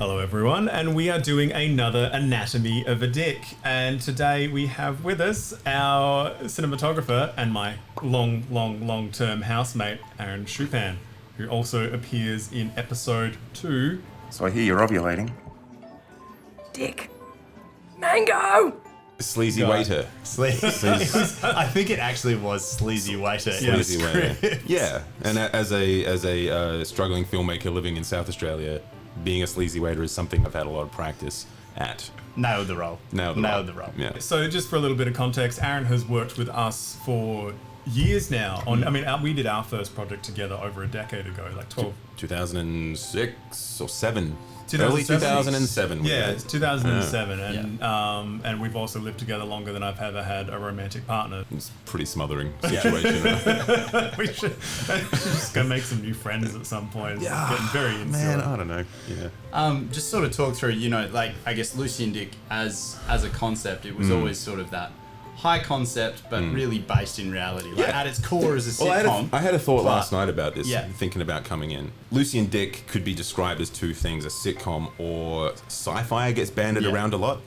Hello everyone, and we are doing another Anatomy of a Dick. And today we have with us our cinematographer and my long-term housemate, Aaron Schuppan, who also appears in episode 2. So I hear you're ovulating. Dick. Mango! Sleazy waiter. I think it actually was sleazy waiter. Sleazy waiter. Yeah, and as a struggling filmmaker living in South Australia, being a sleazy waiter is something I've had a lot of practice at. Nailed the role. Nailed the role. Yeah. So just for a little bit of context, Aaron has worked with us for years now. We did our first project together over a decade ago, like 2006 or 7. 2007? Early 2007. Yeah, it's 2007, and we've also lived together longer than I've ever had a romantic partner. It's a pretty smothering situation. we should just go make some new friends at some point. It's getting very insular. Man, I don't know. Yeah. Just sort of talk through, I guess Lucy and DiC as a concept, it was always sort of that high concept, but really based in reality. At its core as a sitcom. I had a thought last night about this, thinking about coming in. Lucy and DiC could be described as two things, a sitcom or sci-fi gets banded around a lot.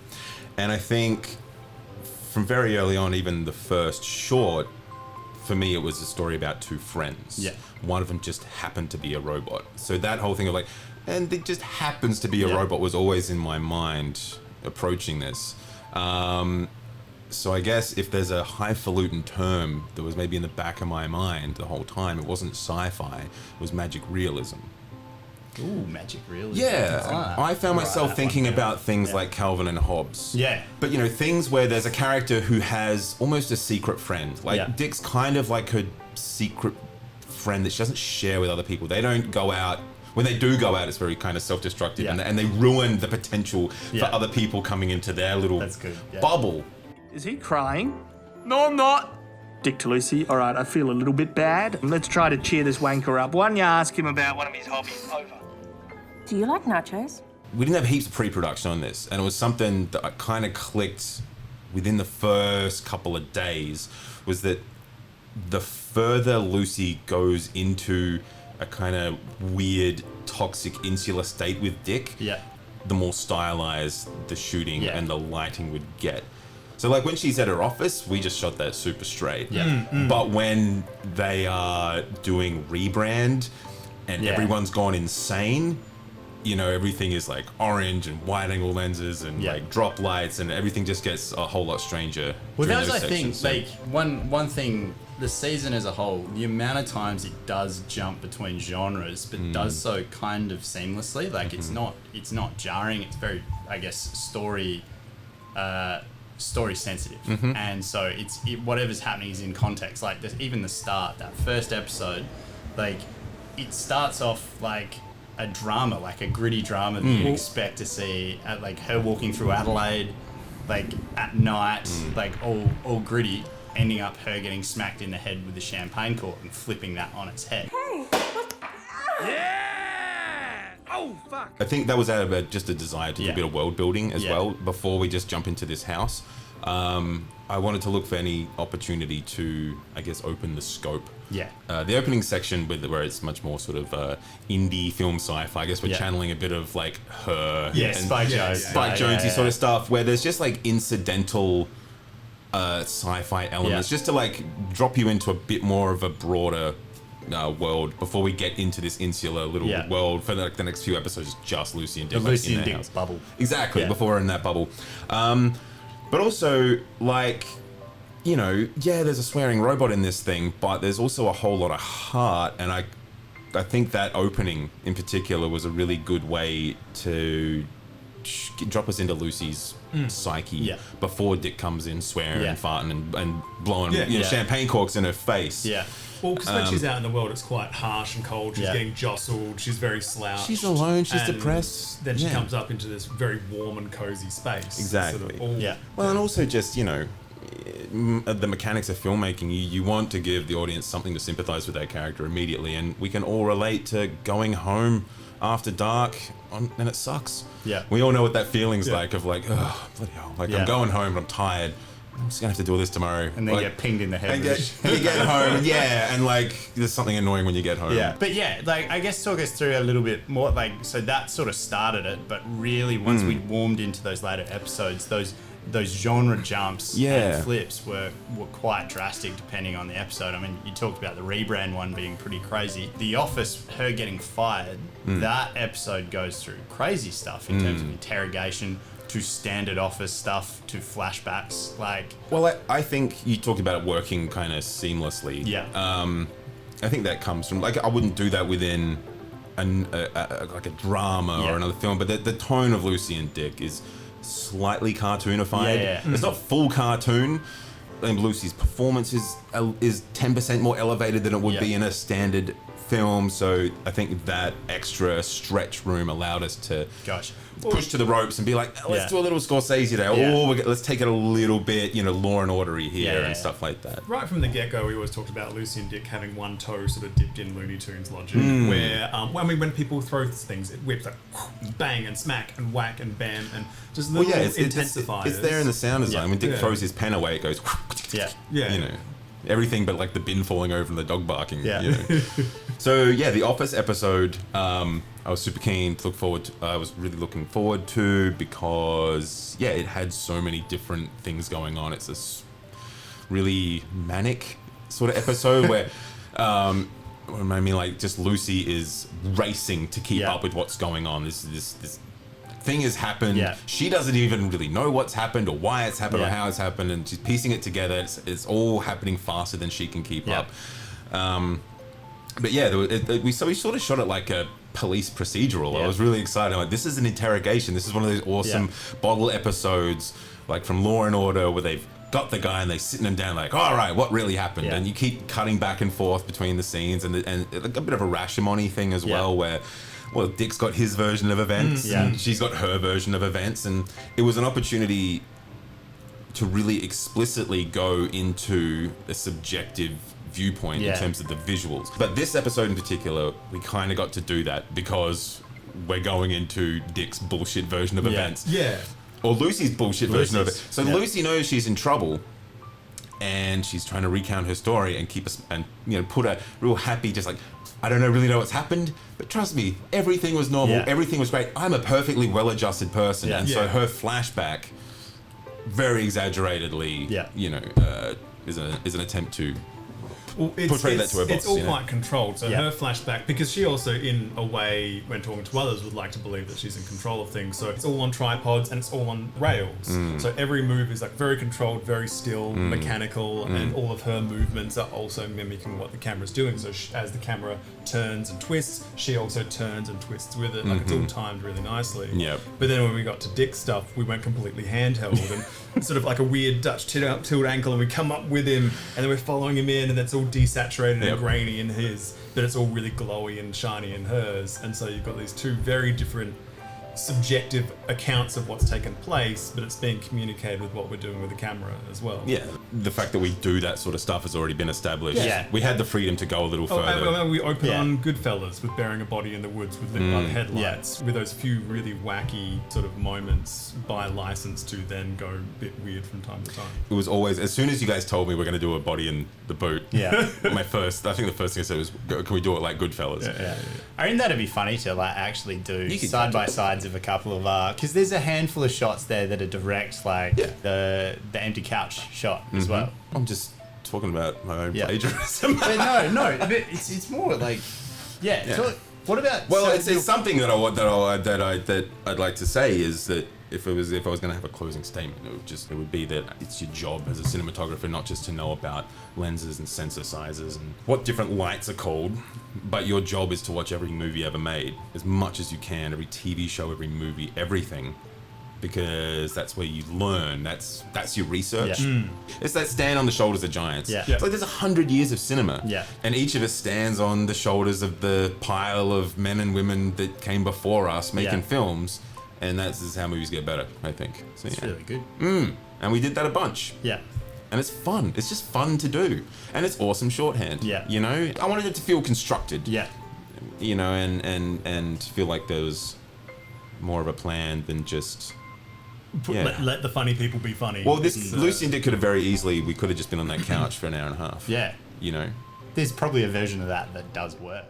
And I think from very early on, even the first short, for me, it was a story about two friends. Yeah. One of them just happened to be a robot. So that whole thing of and it just happens to be a robot was always in my mind approaching this. So I guess if there's a highfalutin term that was maybe in the back of my mind the whole time, it wasn't sci-fi, it was magic realism. Ooh, magic realism. Yeah, I found myself thinking about things like Calvin and Hobbes. Yeah. But things where there's a character who has almost a secret friend. Dick's kind of like her secret friend that she doesn't share with other people. They don't go out. When they do go out, it's very kind of self-destructive, and they ruin the potential for other people coming into their little bubble. Is he crying? No, I'm not. Dick to Lucy, all right, I feel a little bit bad. Let's try to cheer this wanker up. Why don't you ask him about one of his hobbies? Over. Do you like nachos? We didn't have heaps of pre-production on this, and it was something that I kind of clicked within the first couple of days, was that the further Lucy goes into a kind of weird, toxic, insular state with Dick, the more stylized the shooting and the lighting would get. So when she's at her office, we just shot that super straight. Yeah. But when they are doing rebrand and everyone's gone insane, everything is orange and wide angle lenses and drop lights, and everything just gets a whole lot stranger. Well, that was, I think, one thing, the season as a whole, the amount of times it does jump between genres, but does so kind of seamlessly. It's not jarring. It's very, I guess, story sensitive, and so whatever's happening is in context. Even the start, that first episode, it starts off like a drama, like a gritty drama that you'd expect to see at her walking through Adelaide, at night, all gritty, ending up her getting smacked in the head with the champagne cork and flipping that on its head. Hey, Oh, fuck. I think that was out of just a desire to do a bit of world building as well before we just jump into this house. I wanted to look for any opportunity to, I guess, open the scope. Yeah. The opening section where it's much more sort of indie film sci-fi. I guess we're channeling a bit of Her. Yeah, Spike Jonze. Spike Jonze sort of stuff where there's just incidental sci-fi elements just to drop you into a bit more of a broader world before we get into this insular little world for the next few episodes. Just Lucy and DiC. The Lucy and DiC bubble. Exactly, before we're in that bubble. But also, there's a swearing robot in this thing, but there's also a whole lot of heart, and I think that opening in particular was a really good way to drop us into Lucy's psyche before Dick comes in swearing and farting and blowing champagne corks in her face. Yeah. Well, because when she's out in the world, it's quite harsh and cold. She's getting jostled. She's very slouched. She's alone. She's depressed. Then she comes up into this very warm and cozy space. Exactly. Well, and also just, the mechanics of filmmaking, you want to give the audience something to sympathize with that character immediately, and we can all relate to going home after dark and it sucks. Yeah. We all know what that feeling's like of oh, bloody hell. I'm going home and I'm tired. I'm just gonna have to do all this tomorrow. And then get pinged in the head. And you get home, yeah, and like there's something annoying when you get home. Yeah, but yeah, like I guess talk us through a little bit more. Like, so that sort of started it, but really once we warmed into those later episodes, those genre jumps and flips were quite drastic depending on the episode. I mean, you talked about the rebrand one being pretty crazy. The Office, her getting fired, that episode goes through crazy stuff in terms of interrogation, to standard Office stuff, to flashbacks, like... Well, I think you talked about it working kind of seamlessly. Yeah. I think that comes from... Like, I wouldn't do that within like a drama or another film, but the tone of Lucy and DiC is slightly cartoonified. Yeah. It's not full cartoon. And Lucy's performance is 10% more elevated than it would be in a standard film, so I think that extra stretch room allowed us to push to the ropes and be like, let's do a little Scorsese today, or let's take it a little bit, Law and Order-y here and stuff like that. Right from the get-go, we always talked about Lucy and DiC having one toe sort of dipped in Looney Tunes logic, where when people throw things, it whips like bang and smack and whack and bam and just little intensifiers. It's there in the sound design. When Dick throws his pen away, it goes everything but like the bin falling over and the dog barking. So the Office episode, I was super keen to I was really looking forward to, because it had so many different things going on. It's this really manic sort of episode where I mean, like, just Lucy is racing to keep up with what's going on. This thing has happened. She doesn't even really know what's happened or why it's happened or how it's happened, and she's piecing it together. It's all happening faster than she can keep up. But we sort of shot it like a police procedural. I was really excited. Like, this is an interrogation. This is one of those awesome bottle episodes, like from Law and Order, where they've got the guy and they're sitting him down like, all right, what really happened? And you keep cutting back and forth between the scenes, and a bit of a Rashomon-y thing as well, where Dick's got his version of events, and she's got her version of events, and it was an opportunity to really explicitly go into a subjective viewpoint in terms of the visuals. But this episode in particular, we kind of got to do that because we're going into Dick's bullshit version of events. Or Lucy's bullshit version of it. So Lucy knows she's in trouble, and she's trying to recount her story and keep us, and put a real happy, just like, I don't really know what's happened, but trust me, everything was normal, everything was great. I'm a perfectly well-adjusted person, and so her flashback, very exaggeratedly, is an attempt to portray that to her boss. It's all quite controlled. So her flashback, because she also, in a way, when talking to others, would like to believe that she's in control of things. So it's all on tripods and it's all on rails. So every move is like very controlled, very still, mechanical, and all of her movements are also mimicking what the camera's doing. So as the camera turns and twists, she also turns and twists with it. Like, it's all timed really nicely. But then when we got to Dick's stuff, we went completely handheld and sort of like a weird Dutch tilt ankle, and we come up with him, and then we're following him in, and it's all desaturated and grainy in his, but it's all really glowy and shiny in hers. And so you've got these two very different subjective accounts of what's taken place, but it's being communicated with what we're doing with the camera as well. The fact that we do that sort of stuff has already been established. We had the freedom to go a little further. And we open on Goodfellas with burying a body in the woods with lit by the headlights, with those few really wacky sort of moments by license to then go a bit weird from time to time. It was always, as soon as you guys told me we're going to do a body in the boot, I think the first thing I said was, can we do it like Goodfellas? I think that'd be funny to like actually do side by sides of a couple of because there's a handful of shots there that are direct, like the empty couch shot as well. I'm just talking about my own plagiarism. But no, but it's more like what about? Well, it's something that I'd like to say is that if I was going to have a closing statement, it would be that it's your job as a cinematographer not just to know about lenses and sensor sizes and what different lights are called, but your job is to watch every movie ever made as much as you can, every TV show, every movie, everything, because that's where you learn. That's your research. It's that stand on the shoulders of giants. It's like there's 100 years of cinema, and each of us stands on the shoulders of the pile of men and women that came before us making films. And that's how movies get better, I think. So, it's really good. And we did that a bunch. And it's fun. It's just fun to do. And it's awesome shorthand. I wanted it to feel constructed. And feel like there was more of a plan than just Yeah. let the funny people be funny. Well, this Lucy and DiC could have very easily. We could have just been on that couch for an hour and a half. Yeah. You know. There's probably a version of that does work.